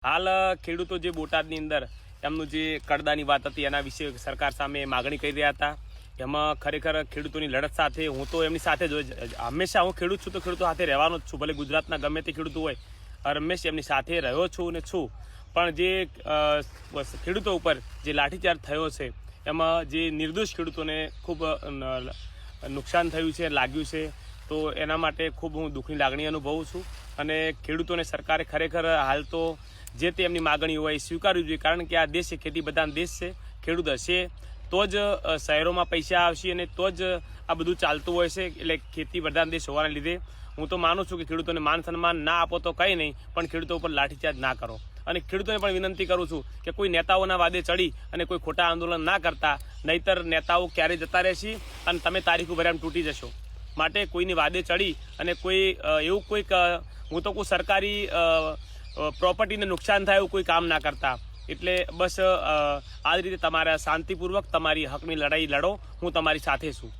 હાલ ખેડૂતો જે બોટાદની અંદર એમનું જે કડદાની વાત હતી એના વિશે સરકાર સામે માગણી કરી રહ્યા હતા. એમાં ખરેખર ખેડૂતોની લડત સાથે હું તો એમની સાથે જ હંમેશા હું ખેડૂત છું તો ખેડૂતો સાથે રહેવાનો જ છું, ભલે ગુજરાતના ગમે તે ખેડૂતો હોય, હંમેશા એમની સાથે રહ્યો છું અને છું. પણ જે ખેડૂતો ઉપર જે લાઠીચાર્જ થયો છે એમાં જે નિર્દોષ ખેડૂતોને ખૂબ નુકસાન થયું છે, લાગ્યું છે, તો એના માટે ખૂબ હું દુઃખની લાગણી અનુભવું છું. અને ખેડૂતોને સરકારે ખરેખર હાલ તો જે તે એમની માગણી હોય એ સ્વીકારવી જોઈએ, કારણ કે આ દેશ એ ખેતી પ્રધાન દેશ છે. ખેડૂત હશે તો જ શહેરોમાં પૈસા આવશે અને તો જ આ બધું ચાલતું હોય છે. એટલે ખેતી પ્રધાન દેશ હોવાને લીધે હું તો માનું છું કે ખેડૂતોને માન સન્માન ના આપો તો કંઈ નહીં, પણ ખેડૂતો ઉપર લાઠીચાર્જ ના કરો. અને ખેડૂતોને પણ વિનંતી કરું છું કે કોઈ નેતાઓના વાદે ચડી અને કોઈ ખોટા આંદોલન ના કરતા, નહીતર નેતાઓ ક્યારે જતા રહેશે અને તમે તારીખ ઉપર એમ તૂટી જશો. માટે કોઈની વાદે ચડી અને કોઈ એવું કોઈક હું તો કોઈ સરકારી પ્રોપર્ટીને નુકસાન થાય એવું કોઈ કામ ના કરતા. એટલે બસ આ જ રીતે તમારા શાંતિપૂર્વક તમારી હકની લડાઈ લડો. હું તમારી સાથે છું.